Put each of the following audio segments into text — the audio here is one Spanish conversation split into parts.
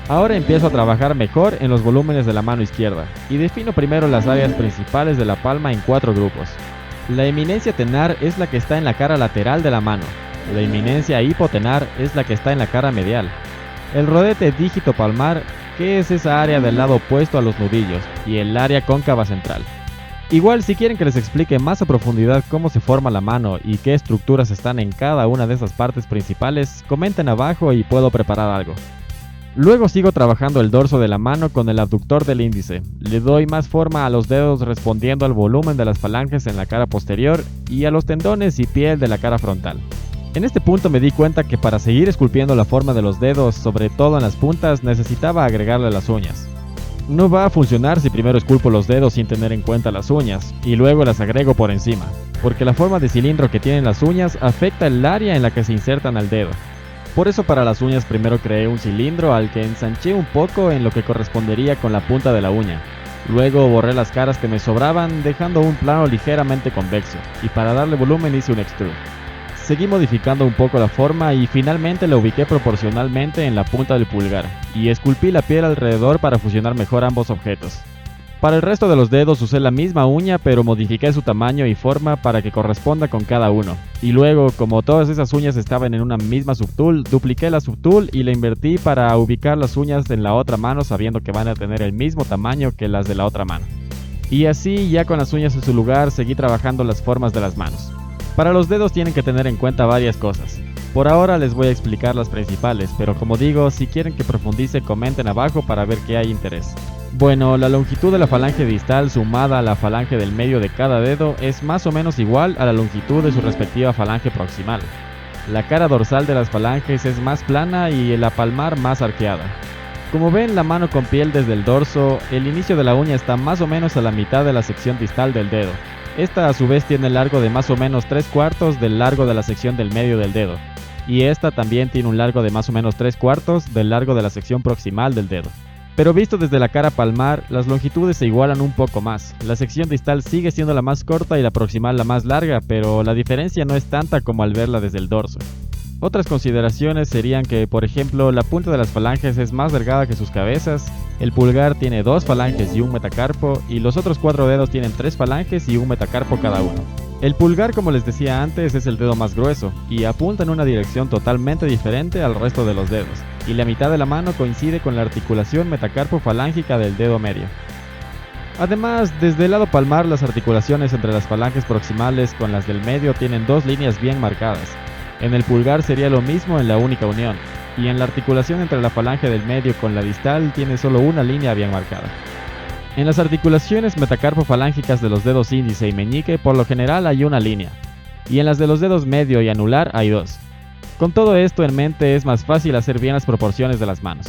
Ahora empiezo a trabajar mejor en los volúmenes de la mano izquierda, y defino primero las áreas principales de la palma en 4 grupos. La eminencia tenar es la que está en la cara lateral de la mano. La eminencia hipotenar es la que está en la cara medial. El rodete dígito palmar, que es esa área del lado opuesto a los nudillos, y el área cóncava central. Igual, si quieren que les explique más a profundidad cómo se forma la mano y qué estructuras están en cada una de esas partes principales, comenten abajo y puedo preparar algo. Luego sigo trabajando el dorso de la mano con el abductor del índice. Le doy más forma a los dedos respondiendo al volumen de las falanges en la cara posterior y a los tendones y piel de la cara frontal. En este punto me di cuenta que para seguir esculpiendo la forma de los dedos, sobre todo en las puntas, necesitaba agregarle las uñas. No va a funcionar si primero esculpo los dedos sin tener en cuenta las uñas, y luego las agrego por encima, porque la forma de cilindro que tienen las uñas afecta el área en la que se insertan al dedo. Por eso para las uñas primero creé un cilindro al que ensanché un poco en lo que correspondería con la punta de la uña. Luego borré las caras que me sobraban dejando un plano ligeramente convexo, y para darle volumen hice un extrude. Seguí modificando un poco la forma y finalmente la ubiqué proporcionalmente en la punta del pulgar, y esculpí la piel alrededor para fusionar mejor ambos objetos. Para el resto de los dedos usé la misma uña pero modifiqué su tamaño y forma para que corresponda con cada uno. Y luego, como todas esas uñas estaban en una misma subtool, dupliqué la subtool y la invertí para ubicar las uñas en la otra mano sabiendo que van a tener el mismo tamaño que las de la otra mano. Y así, ya con las uñas en su lugar, seguí trabajando las formas de las manos. Para los dedos tienen que tener en cuenta varias cosas. Por ahora les voy a explicar las principales, pero como digo, si quieren que profundice comenten abajo para ver qué hay interés. Bueno, la longitud de la falange distal sumada a la falange del medio de cada dedo es más o menos igual a la longitud de su respectiva falange proximal. La cara dorsal de las falanges es más plana y la palmar más arqueada. Como ven la mano con piel desde el dorso, el inicio de la uña está más o menos a la mitad de la sección distal del dedo. Esta a su vez tiene el largo de más o menos 3/4 del largo de la sección del medio del dedo. Y esta también tiene un largo de más o menos 3/4 del largo de la sección proximal del dedo. Pero visto desde la cara palmar, las longitudes se igualan un poco más. La sección distal sigue siendo la más corta y la proximal la más larga, pero la diferencia no es tanta como al verla desde el dorso. Otras consideraciones serían que, por ejemplo, la punta de las falanges es más delgada que sus cabezas, el pulgar tiene 2 falanges y un metacarpo, y los otros 4 dedos tienen 3 falanges y un metacarpo cada uno. El pulgar, como les decía antes, es el dedo más grueso, y apunta en una dirección totalmente diferente al resto de los dedos, y la mitad de la mano coincide con la articulación metacarpo-falángica del dedo medio. Además, desde el lado palmar las articulaciones entre las falanges proximales con las del medio tienen 2 líneas bien marcadas. En el pulgar sería lo mismo en la única unión, y en la articulación entre la falange del medio con la distal tiene solo una línea bien marcada. En las articulaciones metacarpo-falángicas de los dedos índice y meñique por lo general hay una línea, y en las de los dedos medio y anular hay 2. Con todo esto en mente es más fácil hacer bien las proporciones de las manos.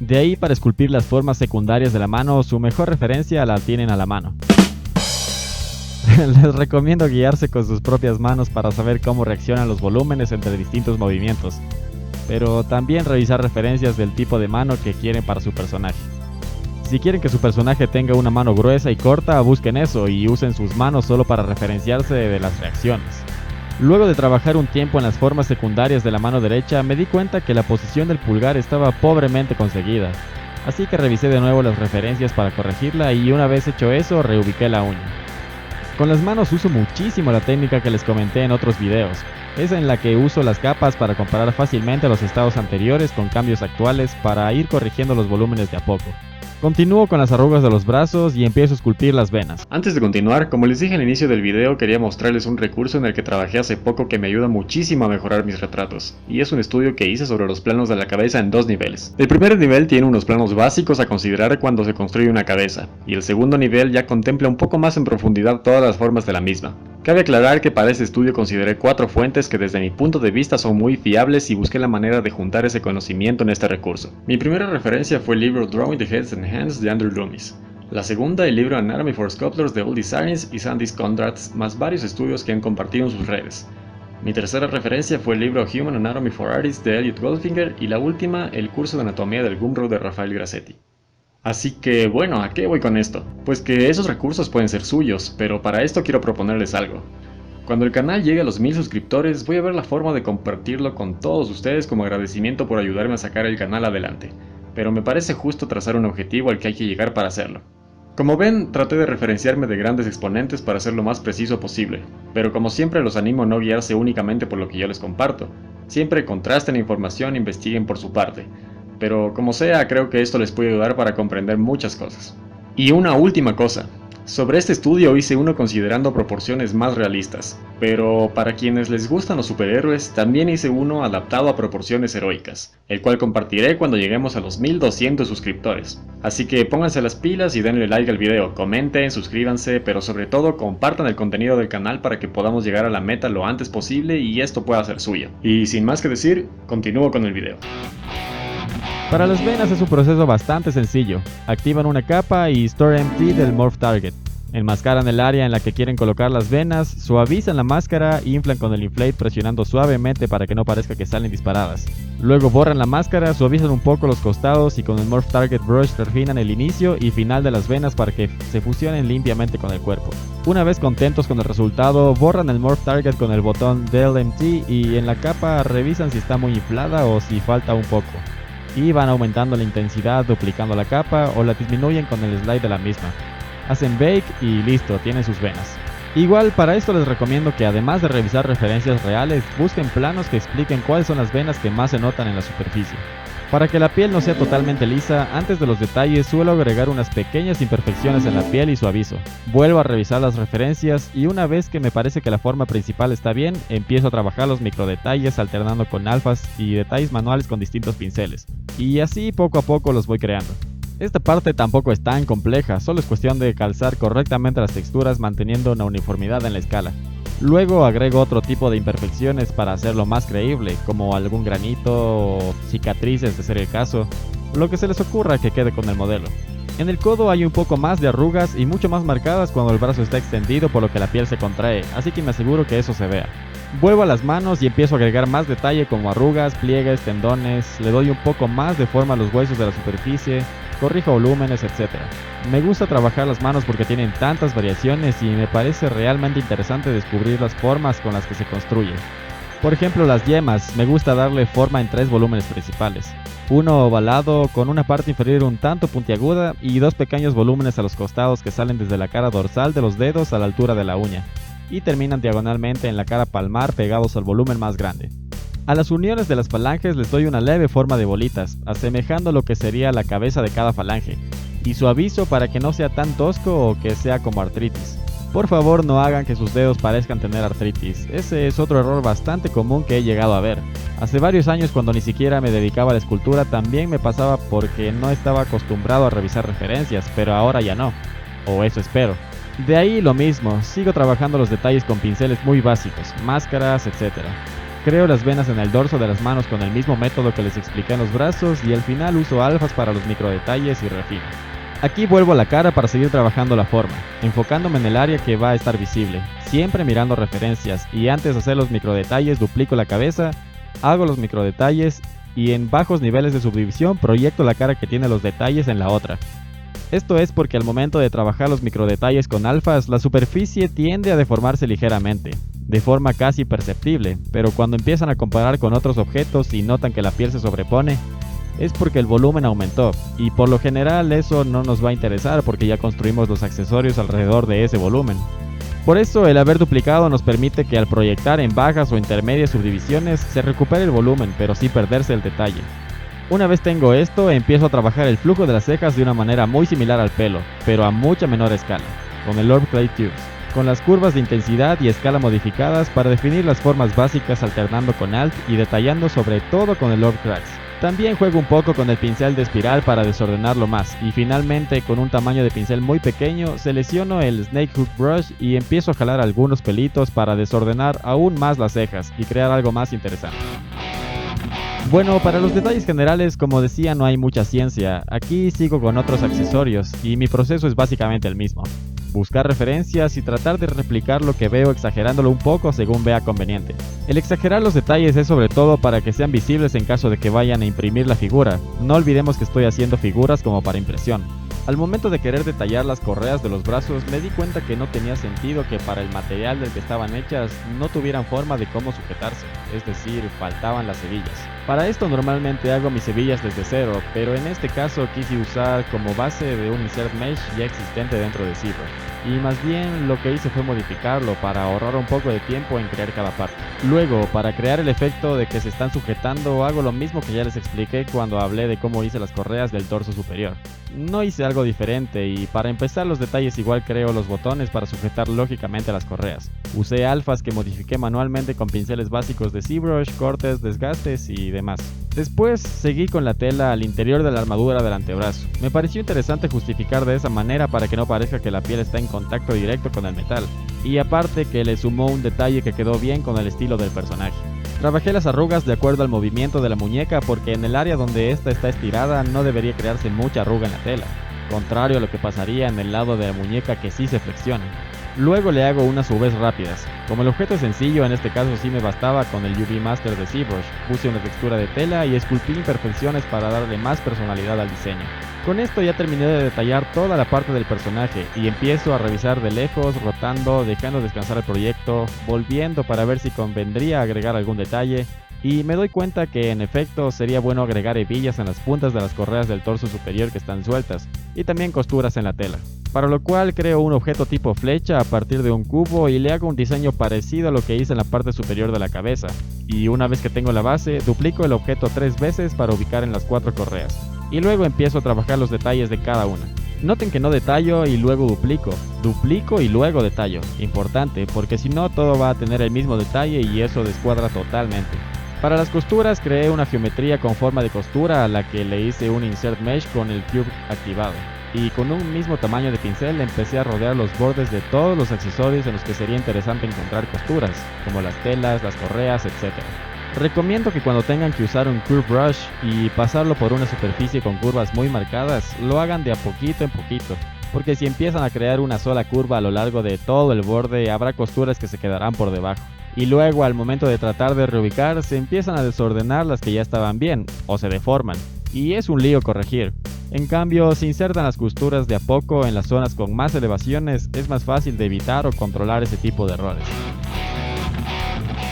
De ahí para esculpir las formas secundarias de la mano, su mejor referencia la tienen a la mano. Les recomiendo guiarse con sus propias manos para saber cómo reaccionan los volúmenes entre distintos movimientos, pero también revisar referencias del tipo de mano que quieren para su personaje. Si quieren que su personaje tenga una mano gruesa y corta, busquen eso y usen sus manos solo para referenciarse de las reacciones. Luego de trabajar un tiempo en las formas secundarias de la mano derecha, me di cuenta que la posición del pulgar estaba pobremente conseguida, así que revisé de nuevo las referencias para corregirla y una vez hecho eso, reubiqué la uña. Con las manos uso muchísimo la técnica que les comenté en otros videos, es en la que uso las capas para comparar fácilmente los estados anteriores con cambios actuales para ir corrigiendo los volúmenes de a poco. Continúo con las arrugas de los brazos y empiezo a esculpir las venas. Antes de continuar, como les dije al inicio del video, quería mostrarles un recurso en el que trabajé hace poco que me ayuda muchísimo a mejorar mis retratos, y es un estudio que hice sobre los planos de la cabeza en 2 niveles. El primer nivel tiene unos planos básicos a considerar cuando se construye una cabeza, y el segundo nivel ya contempla un poco más en profundidad todas las formas de la misma. Cabe aclarar que para este estudio consideré 4 fuentes que desde mi punto de vista son muy fiables y busqué la manera de juntar ese conocimiento en este recurso. Mi primera referencia fue el libro Drawing the Heads and Hands de Andrew Loomis. La segunda, el libro Anatomy for Sculptors de Old Designs y Sandy Condrats, más varios estudios que han compartido en sus redes. Mi tercera referencia fue el libro Human Anatomy for Artists de Elliot Goldfinger y la última, el curso de anatomía del Gumroad de Rafael Grassetti. Así que bueno, ¿a qué voy con esto? Pues que esos recursos pueden ser suyos, pero para esto quiero proponerles algo. Cuando el canal llegue a los 1000 suscriptores, voy a ver la forma de compartirlo con todos ustedes como agradecimiento por ayudarme a sacar el canal adelante. pero me parece justo trazar un objetivo al que hay que llegar para hacerlo. Como ven, traté de referenciarme de grandes exponentes para ser lo más preciso posible, pero como siempre los animo a no guiarse únicamente por lo que yo les comparto. Siempre contrasten la información e investiguen por su parte, pero como sea, creo que esto les puede ayudar para comprender muchas cosas. Y una última cosa. Sobre este estudio hice uno considerando proporciones más realistas, pero para quienes les gustan los superhéroes también hice uno adaptado a proporciones heroicas, el cual compartiré cuando lleguemos a los 1200 suscriptores. Así que pónganse las pilas y denle like al video, comenten, suscríbanse, pero sobre todo compartan el contenido del canal para que podamos llegar a la meta lo antes posible y esto pueda ser suyo. Y sin más que decir, continúo con el video. Para las venas es un proceso bastante sencillo. Activan una capa y Store Empty del Morph Target. Enmascaran el área en la que quieren colocar las venas, suavizan la máscara e inflan con el inflate presionando suavemente para que no parezca que salen disparadas. Luego borran la máscara, suavizan un poco los costados y con el Morph Target Brush refinan el inicio y final de las venas para que se fusionen limpiamente con el cuerpo. Una vez contentos con el resultado, borran el Morph Target con el botón del MT y en la capa revisan si está muy inflada o si falta un poco. Y van aumentando la intensidad duplicando la capa o la disminuyen con el slide de la misma. Hacen bake y listo, tienen sus venas. Igual para esto les recomiendo que además de revisar referencias reales, busquen planos que expliquen cuáles son las venas que más se notan en la superficie. Para que la piel no sea totalmente lisa, antes de los detalles suelo agregar unas pequeñas imperfecciones en la piel y suavizo. Vuelvo a revisar las referencias y una vez que me parece que la forma principal está bien, empiezo a trabajar los microdetalles alternando con alfas y detalles manuales con distintos pinceles. Y así poco a poco los voy creando. Esta parte tampoco es tan compleja, solo es cuestión de calzar correctamente las texturas manteniendo una uniformidad en la escala. Luego agrego otro tipo de imperfecciones para hacerlo más creíble, como algún granito o cicatrices de ser el caso, lo que se les ocurra que quede con el modelo. En el codo hay un poco más de arrugas y mucho más marcadas cuando el brazo está extendido por lo que la piel se contrae, así que me aseguro que eso se vea. Vuelvo a las manos y empiezo a agregar más detalle como arrugas, pliegues, tendones, le doy un poco más de forma a los huesos de la superficie, corrijo volúmenes, etc. Me gusta trabajar las manos porque tienen tantas variaciones y me parece realmente interesante descubrir las formas con las que se construyen. Por ejemplo, las yemas, me gusta darle forma en 3 volúmenes principales. Uno ovalado con una parte inferior un tanto puntiaguda y 2 pequeños volúmenes a los costados que salen desde la cara dorsal de los dedos a la altura de la uña y terminan diagonalmente en la cara palmar pegados al volumen más grande. A las uniones de las falanges les doy una leve forma de bolitas, asemejando lo que sería la cabeza de cada falange, y suavizo para que no sea tan tosco o que sea como artritis. Por favor no hagan que sus dedos parezcan tener artritis, ese es otro error bastante común que he llegado a ver. Hace varios años cuando ni siquiera me dedicaba a la escultura también me pasaba porque no estaba acostumbrado a revisar referencias, pero ahora ya no, o eso espero. De ahí lo mismo, sigo trabajando los detalles con pinceles muy básicos, máscaras, etc. Creo las venas en el dorso de las manos con el mismo método que les expliqué en los brazos y al final uso alfas para los microdetalles y refino. Aquí vuelvo a la cara para seguir trabajando la forma, enfocándome en el área que va a estar visible, siempre mirando referencias y antes de hacer los microdetalles duplico la cabeza, hago los microdetalles y en bajos niveles de subdivisión proyecto la cara que tiene los detalles en la otra. Esto es porque al momento de trabajar los microdetalles con alfas, la superficie tiende a deformarse ligeramente, de forma casi perceptible, pero cuando empiezan a comparar con otros objetos y notan que la piel se sobrepone, es porque el volumen aumentó, y por lo general eso no nos va a interesar porque ya construimos los accesorios alrededor de ese volumen. Por eso el haber duplicado nos permite que al proyectar en bajas o intermedias subdivisiones se recupere el volumen, pero sin perderse el detalle. Una vez tengo esto, empiezo a trabajar el flujo de las cejas de una manera muy similar al pelo, pero a mucha menor escala, con el Orb Clay Tubes, con las curvas de intensidad y escala modificadas para definir las formas básicas alternando con Alt y detallando sobre todo con el Orb Cracks. También juego un poco con el pincel de espiral para desordenarlo más y finalmente con un tamaño de pincel muy pequeño selecciono el Snake Hook Brush y empiezo a jalar algunos pelitos para desordenar aún más las cejas y crear algo más interesante. Bueno, para los detalles generales, como decía, no hay mucha ciencia. Aquí sigo con otros accesorios y mi proceso es básicamente el mismo. Buscar referencias y tratar de replicar lo que veo exagerándolo un poco según vea conveniente. El exagerar los detalles es sobre todo para que sean visibles en caso de que vayan a imprimir la figura. No olvidemos que estoy haciendo figuras como para impresión. Al momento de querer detallar las correas de los brazos, me di cuenta que no tenía sentido que para el material del que estaban hechas no tuvieran forma de cómo sujetarse, es decir, faltaban las hebillas. Para esto normalmente hago mis hebillas desde cero, pero en este caso quise usar como base de un insert mesh ya existente dentro de ZBrush. Y más bien lo que hice fue modificarlo para ahorrar un poco de tiempo en crear cada parte. Luego, para crear el efecto de que se están sujetando, hago lo mismo que ya les expliqué cuando hablé de cómo hice las correas del torso superior. No hice algo diferente y para empezar los detalles igual creo los botones para sujetar lógicamente las correas. Usé alfas que modifiqué manualmente con pinceles básicos de ZBrush, cortes, desgastes y demás. Después seguí con la tela al interior de la armadura del antebrazo. Me pareció interesante justificar de esa manera para que no parezca que la piel está en contacto directo con el metal. Y aparte que le sumó un detalle que quedó bien con el estilo del personaje. Trabajé las arrugas de acuerdo al movimiento de la muñeca porque en el área donde esta está estirada no debería crearse mucha arruga en la tela, contrario a lo que pasaría en el lado de la muñeca que sí se flexiona. Luego le hago unas UVs rápidas. Como el objeto es sencillo, en este caso sí me bastaba con el UV Master de ZBrush. Puse una textura de tela y esculpí imperfecciones para darle más personalidad al diseño. Con esto ya terminé de detallar toda la parte del personaje y empiezo a revisar de lejos, rotando, dejando descansar el proyecto, volviendo para ver si convendría agregar algún detalle. Y me doy cuenta que en efecto sería bueno agregar hebillas en las puntas de las correas del torso superior que están sueltas, y también costuras en la tela. Para lo cual creo un objeto tipo flecha a partir de un cubo y le hago un diseño parecido a lo que hice en la parte superior de la cabeza. Y una vez que tengo la base, duplico el objeto 3 veces para ubicar en las 4 correas. Y luego empiezo a trabajar los detalles de cada una. Noten que no detallo y luego duplico y luego detallo. Importante, porque si no todo va a tener el mismo detalle y eso descuadra totalmente. Para las costuras creé una geometría con forma de costura a la que le hice un insert mesh con el cube activado. Y con un mismo tamaño de pincel empecé a rodear los bordes de todos los accesorios en los que sería interesante encontrar costuras, como las telas, las correas, etc. Recomiendo que cuando tengan que usar un curve brush y pasarlo por una superficie con curvas muy marcadas, lo hagan de a poquito en poquito, porque si empiezan a crear una sola curva a lo largo de todo el borde, habrá costuras que se quedarán por debajo. Y luego al momento de tratar de reubicar, se empiezan a desordenar las que ya estaban bien, o se deforman, y es un lío corregir. En cambio, si insertan las costuras de a poco en las zonas con más elevaciones, es más fácil de evitar o controlar ese tipo de errores.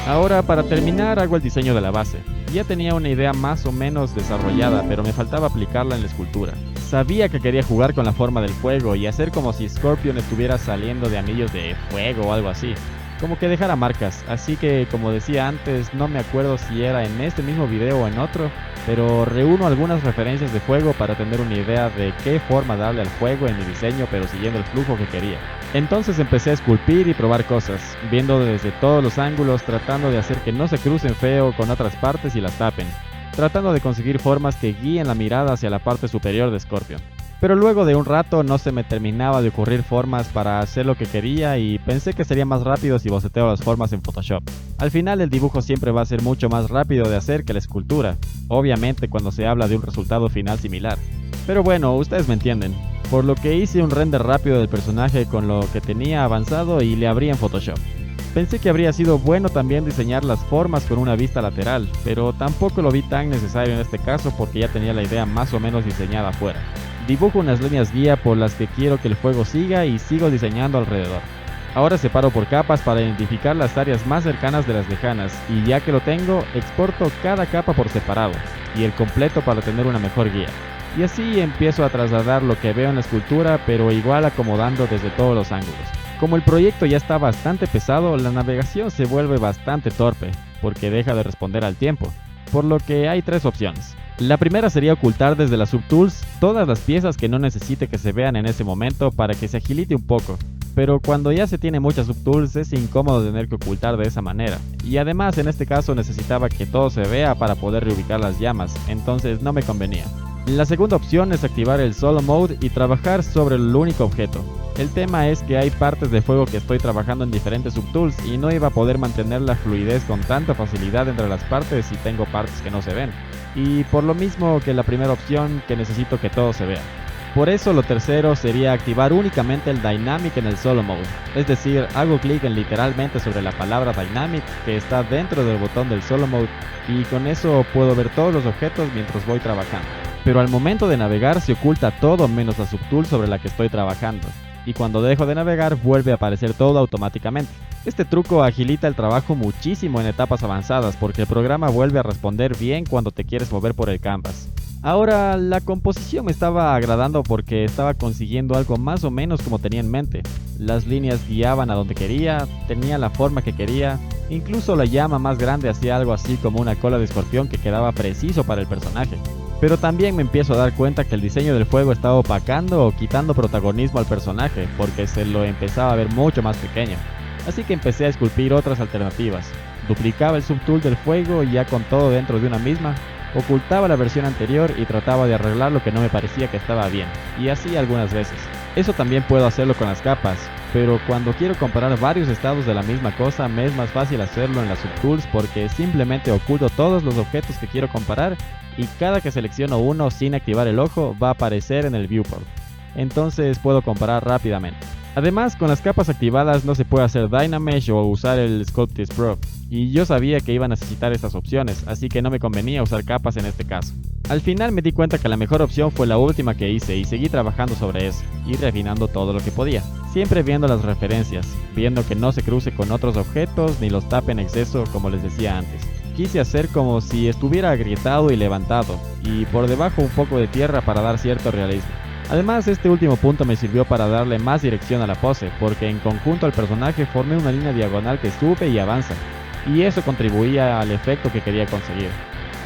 Ahora, para terminar, hago el diseño de la base. Ya tenía una idea más o menos desarrollada, pero me faltaba aplicarla en la escultura. Sabía que quería jugar con la forma del fuego y hacer como si Scorpion estuviera saliendo de anillos de fuego o algo así. Como que dejara marcas, así que como decía antes, no me acuerdo si era en este mismo video o en otro, pero reúno algunas referencias de fuego para tener una idea de qué forma darle al fuego en mi diseño, pero siguiendo el flujo que quería. Entonces empecé a esculpir y probar cosas, viendo desde todos los ángulos, tratando de hacer que no se crucen feo con otras partes y las tapen, tratando de conseguir formas que guíen la mirada hacia la parte superior de Scorpion. Pero luego de un rato no se me terminaba de ocurrir formas para hacer lo que quería y pensé que sería más rápido si boceteo las formas en Photoshop. Al final el dibujo siempre va a ser mucho más rápido de hacer que la escultura, obviamente cuando se habla de un resultado final similar. Pero bueno, ustedes me entienden. Por lo que hice un render rápido del personaje con lo que tenía avanzado y le abrí en Photoshop. Pensé que habría sido bueno también diseñar las formas con una vista lateral, pero tampoco lo vi tan necesario en este caso porque ya tenía la idea más o menos diseñada afuera. Dibujo unas líneas guía por las que quiero que el fuego siga y sigo diseñando alrededor. Ahora separo por capas para identificar las áreas más cercanas de las lejanas y ya que lo tengo, exporto cada capa por separado y el completo para tener una mejor guía. Y así empiezo a trasladar lo que veo en la escultura, pero igual acomodando desde todos los ángulos. Como el proyecto ya está bastante pesado, la navegación se vuelve bastante torpe, porque deja de responder al tiempo, por lo que hay 3 opciones. La primera sería ocultar desde las subtools todas las piezas que no necesite que se vean en ese momento para que se agilite un poco, pero cuando ya se tiene muchas subtools es incómodo tener que ocultar de esa manera, y además en este caso necesitaba que todo se vea para poder reubicar las llamas, entonces no me convenía. La segunda opción es activar el Solo Mode y trabajar sobre el único objeto. El tema es que hay partes de fuego que estoy trabajando en diferentes subtools y no iba a poder mantener la fluidez con tanta facilidad entre las partes si tengo partes que no se ven. Y por lo mismo que la primera opción, que necesito que todo se vea. Por eso lo tercero sería activar únicamente el Dynamic en el Solo Mode. Es decir, hago clic en literalmente sobre la palabra Dynamic que está dentro del botón del Solo Mode y con eso puedo ver todos los objetos mientras voy trabajando. pero al momento de navegar se oculta todo menos la subtool sobre la que estoy trabajando, y cuando dejo de navegar vuelve a aparecer todo automáticamente. Este truco agilita el trabajo muchísimo en etapas avanzadas porque el programa vuelve a responder bien cuando te quieres mover por el canvas. Ahora, la composición me estaba agradando porque estaba consiguiendo algo más o menos como tenía en mente. Las líneas guiaban a donde quería, tenía la forma que quería, incluso la llama más grande hacía algo así como una cola de escorpión que quedaba preciso para el personaje. Pero también me empiezo a dar cuenta que el diseño del fuego estaba opacando o quitando protagonismo al personaje porque se lo empezaba a ver mucho más pequeño. Así que empecé a esculpir otras alternativas. Duplicaba el subtool del fuego y ya con todo dentro de una misma, ocultaba la versión anterior y trataba de arreglar lo que no me parecía que estaba bien, y así algunas veces. Eso también puedo hacerlo con las capas, pero cuando quiero comparar varios estados de la misma cosa me es más fácil hacerlo en las subtools porque simplemente oculto todos los objetos que quiero comparar y cada que selecciono uno sin activar el ojo va a aparecer en el viewport. Entonces puedo comparar rápidamente. Además, con las capas activadas no se puede hacer Dynamesh o usar el Sculptris Pro, y yo sabía que iba a necesitar estas opciones, así que no me convenía usar capas en este caso. Al final me di cuenta que la mejor opción fue la última que hice y seguí trabajando sobre eso, y refinando todo lo que podía. Siempre viendo las referencias, viendo que no se cruce con otros objetos ni los tape en exceso como les decía antes. Quise hacer como si estuviera agrietado y levantado, y por debajo un poco de tierra para dar cierto realismo. Además, este último punto me sirvió para darle más dirección a la pose, porque en conjunto al personaje formé una línea diagonal que sube y avanza, y eso contribuía al efecto que quería conseguir.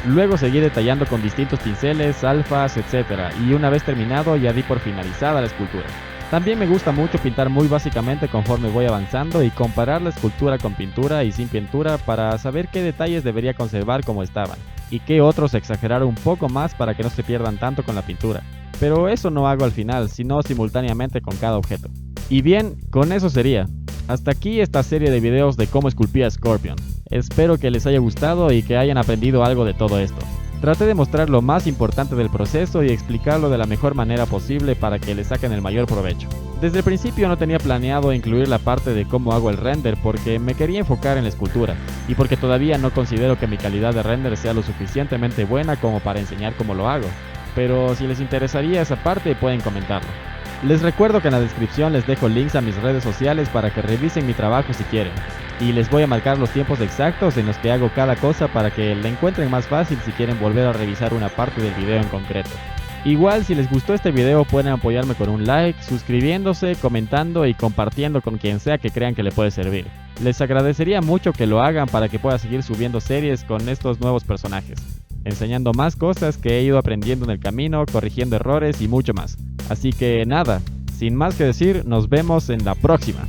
Luego seguí detallando con distintos pinceles, alfas, etc. y una vez terminado ya di por finalizada la escultura. También me gusta mucho pintar muy básicamente conforme voy avanzando y comparar la escultura con pintura y sin pintura para saber qué detalles debería conservar como estaban, y qué otros exagerar un poco más para que no se pierdan tanto con la pintura. Pero eso no hago al final, sino simultáneamente con cada objeto. Y bien, con eso sería. Hasta aquí esta serie de videos de cómo esculpir a Scorpion. Espero que les haya gustado y que hayan aprendido algo de todo esto. Traté de mostrar lo más importante del proceso y explicarlo de la mejor manera posible para que le saquen el mayor provecho. Desde el principio no tenía planeado incluir la parte de cómo hago el render porque me quería enfocar en la escultura y porque todavía no considero que mi calidad de render sea lo suficientemente buena como para enseñar cómo lo hago. Pero si les interesaría esa parte pueden comentarlo. Les recuerdo que en la descripción les dejo links a mis redes sociales para que revisen mi trabajo si quieren. Y les voy a marcar los tiempos exactos en los que hago cada cosa para que la encuentren más fácil si quieren volver a revisar una parte del video en concreto. Igual si les gustó este video pueden apoyarme con un like, suscribiéndose, comentando y compartiendo con quien sea que crean que le puede servir. Les agradecería mucho que lo hagan para que pueda seguir subiendo series con estos nuevos personajes, enseñando más cosas que he ido aprendiendo en el camino, corrigiendo errores y mucho más. Así que nada, sin más que decir, nos vemos en la próxima.